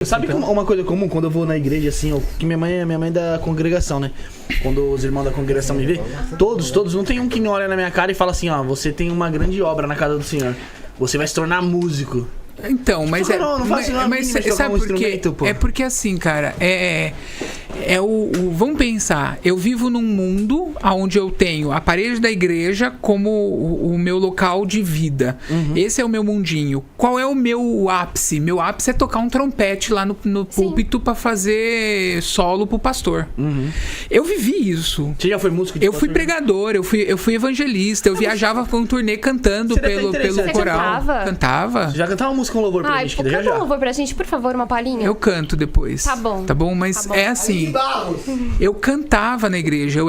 Sabe uma coisa comum quando eu vou na igreja, assim, que minha mãe é da congregação, né? Quando os irmãos da congregação me veem, todos, não tem um que me olha na minha cara e fala assim, ó, você tem uma grande obra na casa do Senhor. Você vai se tornar músico. Então, mas sabe por quê? É porque assim, cara, vamos pensar, eu vivo num mundo onde eu tenho a parede da igreja como o meu local de vida. Uhum. Esse é o meu mundinho. Qual é o meu ápice? Meu ápice é tocar um trompete lá no púlpito pra fazer solo pro pastor. Uhum. Eu vivi isso. Você já foi músico de Eu fui pregador, eu fui evangelista, eu viajava com um turnê cantando pelo coral. Cantava? Você já cantava música com louvor pra gente? Canta um louvor pra gente, por favor, uma palhinha. Eu canto depois. Tá bom. Tá bom, mas é assim. Eu cantava na igreja. Eu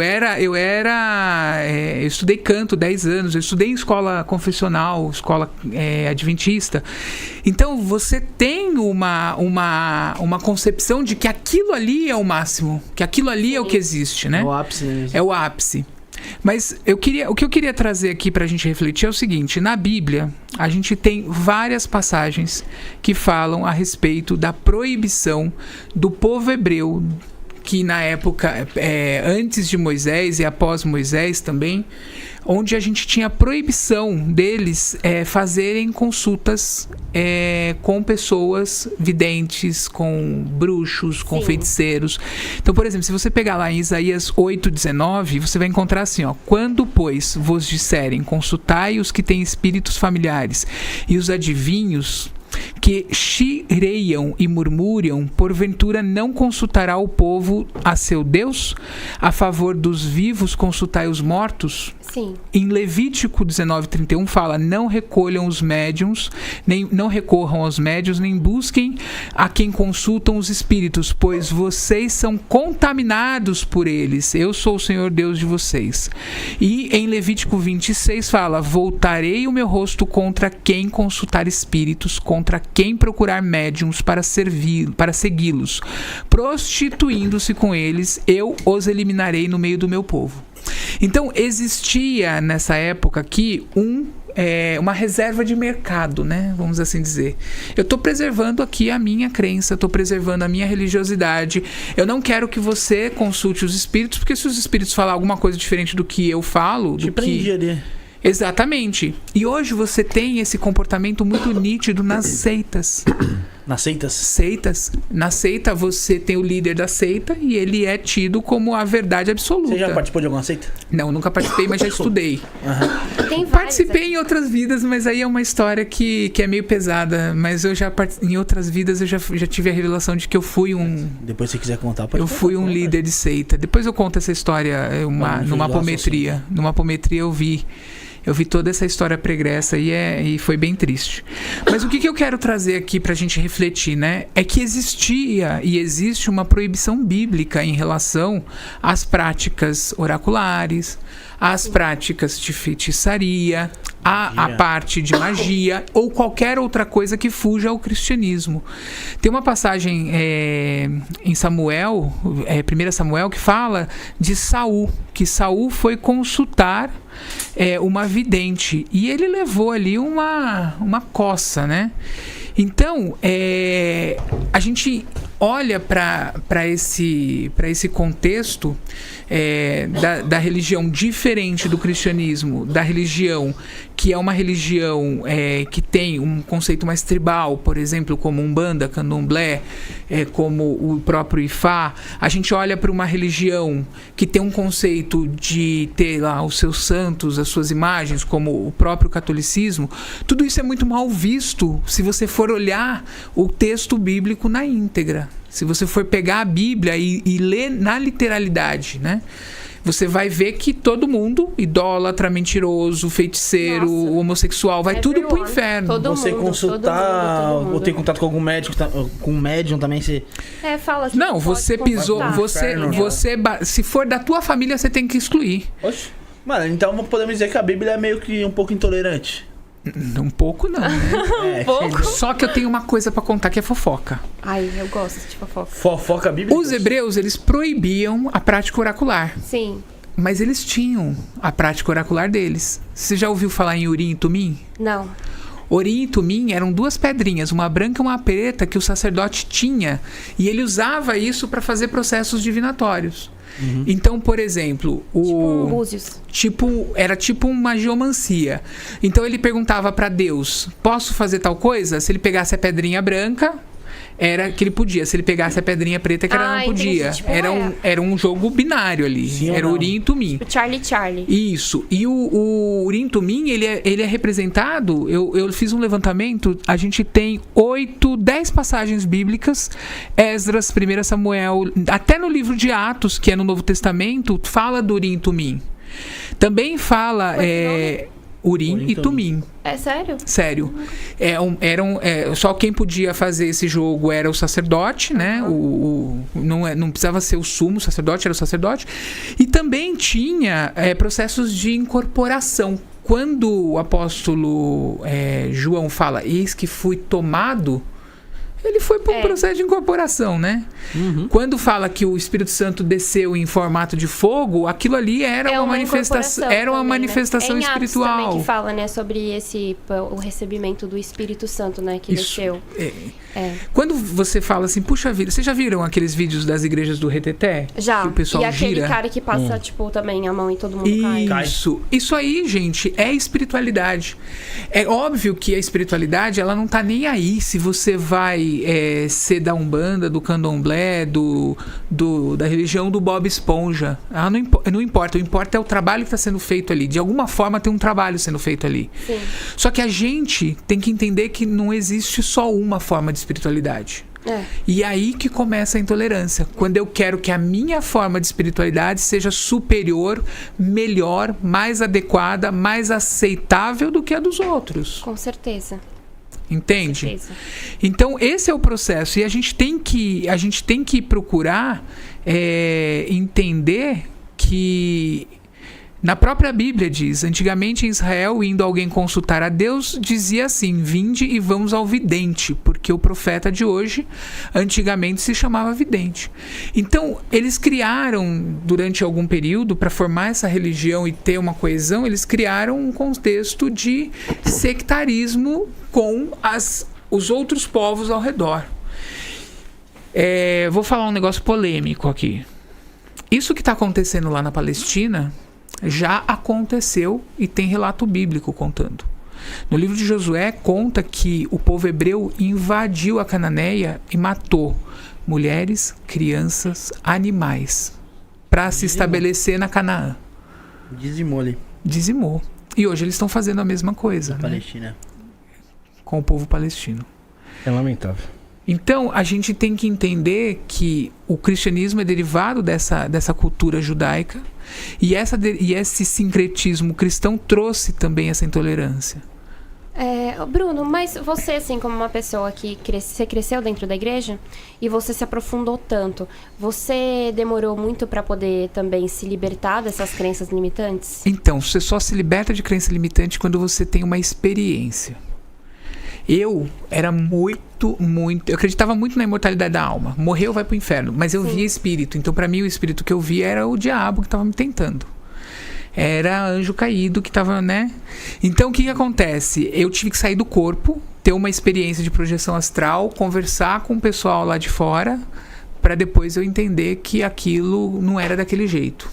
estudei canto 10 anos. Eu estudei em escola confessional, escola adventista. Então você tem uma concepção de que aquilo ali é o máximo, que aquilo ali é o que existe, né? É o ápice mesmo. É o ápice. Mas o que eu queria trazer aqui pra gente refletir é o seguinte: na Bíblia a gente tem várias passagens que falam a respeito da proibição do povo hebreu, que na época antes de Moisés e após Moisés também, onde a gente tinha proibição deles fazerem consultas com pessoas videntes, com bruxos, com feiticeiros. Então, por exemplo, se você pegar lá em Isaías 8:19, você vai encontrar assim, ó: quando, pois, vos disserem, consultai os que têm espíritos familiares e os adivinhos, que chireiam e murmuram, porventura não consultará o povo a seu Deus? A favor dos vivos consultai os mortos? Sim. Em Levítico 19:31 fala: não recolham os médiuns, não recorram aos médiuns, nem busquem a quem consultam os espíritos, pois vocês são contaminados por eles. Eu sou o Senhor Deus de vocês. E em Levítico 26 fala: voltarei o meu rosto contra quem consultar espíritos, contra quem procurar médiuns para segui-los, prostituindo-se com eles, eu os eliminarei no meio do meu povo. Então existia nessa época aqui uma reserva de mercado, né? Vamos assim dizer. Eu estou preservando aqui a minha crença, estou preservando a minha religiosidade. Eu não quero que você consulte os espíritos, porque se os espíritos falar alguma coisa diferente do que eu falo, Exatamente. E hoje você tem esse comportamento muito nítido nas seitas. Nas seitas? Seitas. Na seita você tem o líder da seita e ele é tido como a verdade absoluta. Você já participou de alguma seita? Não, nunca participei, mas já estudei. Tem Participei em outras vidas, mas aí é uma história que é meio pesada. Mas eu já em outras vidas eu já tive a revelação de que eu fui Depois se quiser contar, pode. Eu fui um líder de seita. Depois eu conto essa história numa apometria. Numa apometria eu vi toda essa história pregressa e foi bem triste. Mas o que eu quero trazer aqui pra gente refletir, né? É que existia e existe uma proibição bíblica em relação às práticas oraculares, às práticas de feitiçaria, a parte de magia ou qualquer outra coisa que fuja ao cristianismo. Tem uma passagem em Samuel, 1 Samuel, que fala de Saul, que Saul foi consultar uma vidente e ele levou ali uma coça, né? Então, a gente olha para esse contexto da religião diferente do cristianismo, da religião que é uma religião que tem um conceito mais tribal, por exemplo, como Umbanda, Candomblé, como o próprio Ifá. A gente olha para uma religião que tem um conceito de ter lá os seus santos, as suas imagens, como o próprio catolicismo. Tudo isso é muito mal visto se você for olhar o texto bíblico na íntegra. Se você for pegar a Bíblia e ler na literalidade, né? Você vai ver que todo mundo, idólatra, mentiroso, feiticeiro, homossexual, vai tudo pro inferno. Você consultar ou ter contato com algum médico, com um médium também, você... fala assim. Não, você pisou, se for da tua família, você tem que excluir. Oxe. Mano, então podemos dizer que a Bíblia é meio que um pouco intolerante. Um pouco não, né? Um pouco. Só que eu tenho uma coisa pra contar que é fofoca. Ai, eu gosto de fofoca. Fofoca bíblica? Os hebreus, eles proibiam a prática oracular. Sim. Mas eles tinham a prática oracular deles. Você já ouviu falar em Urim e Tumim? Não. Urim e Tumim eram 2 pedrinhas, uma branca e uma preta, que o sacerdote tinha, e ele usava isso para fazer processos divinatórios. Então, por exemplo, Búzios. era tipo uma geomancia. Então ele perguntava para Deus: posso fazer tal coisa? Se ele pegasse a pedrinha branca, era que ele podia. Se ele pegasse a pedrinha preta, que era não podia. Entendi. Tipo, Era um jogo binário ali. Sim, era Urim e Tumim. O Charlie. Isso. E o Urim e Tumim, ele é representado. Eu fiz um levantamento. A gente tem 10 passagens bíblicas. Esdras, 1 Samuel, até no livro de Atos, que é no Novo Testamento, fala do Urim e Tumim. Também fala Urim e Tumim. É sério? Sério. Só quem podia fazer esse jogo era o sacerdote, né? Não precisava ser o sumo sacerdote, era o sacerdote. E também tinha processos de incorporação. Quando o apóstolo João fala, eis que fui tomado, ele foi para um processo de incorporação, né? Quando fala que o Espírito Santo desceu em formato de fogo, aquilo ali era uma manifestação, manifestação em espiritual. Atos também que fala, né, sobre o recebimento do Espírito Santo, né, que desceu. Quando você fala assim, puxa vida, vocês já viram aqueles vídeos das igrejas do Reteté? Já. Que o pessoal e aquele gira? cara que passa, tipo, também a mão e todo mundo cai. Isso aí, gente, é espiritualidade. É óbvio que a espiritualidade, ela não tá nem aí se você vai ser da Umbanda, do Candomblé, da religião do Bob Esponja. Ela não importa. O importa é o trabalho que está sendo feito ali. De alguma forma tem um trabalho sendo feito ali. Sim. Só que a gente tem que entender que não existe só uma forma de espiritualidade. E aí que começa a intolerância. Quando eu quero que a minha forma de espiritualidade seja superior, melhor, mais adequada, mais aceitável do que a dos outros. Com certeza. Entende? Então, esse é o processo. E a gente tem que procurar entender que na própria Bíblia diz, antigamente em Israel, indo alguém consultar a Deus, dizia assim, vinde e vamos ao vidente, porque o profeta de hoje, antigamente se chamava vidente. Então, eles criaram, durante algum período, para formar essa religião e ter uma coesão, eles criaram um contexto de sectarismo com os outros povos ao redor. Vou falar um negócio polêmico aqui. Isso que está acontecendo lá na Palestina já aconteceu e tem relato bíblico contando. No livro de Josué conta que o povo hebreu invadiu a Cananeia e matou mulheres, crianças, animais para se estabelecer na Canaã. Dizimou. E hoje eles estão fazendo a mesma coisa, né? Palestina. Com o povo palestino. É lamentável. Então, a gente tem que entender que o cristianismo é derivado dessa cultura judaica e esse sincretismo cristão trouxe também essa intolerância. Bruno, mas você, assim, como uma pessoa que você cresceu dentro da igreja e você se aprofundou tanto, você demorou muito para poder também se libertar dessas crenças limitantes? Então, você só se liberta de crença limitante quando você tem uma experiência. Eu era eu acreditava muito na imortalidade da alma. Morreu, vai pro inferno. Mas eu via espírito. Então, pra mim, o espírito que eu via era o diabo que tava me tentando. Era anjo caído que tava, né? Então, o que acontece? Eu tive que sair do corpo, ter uma experiência de projeção astral, conversar com o pessoal lá de fora, pra depois eu entender que aquilo não era daquele jeito.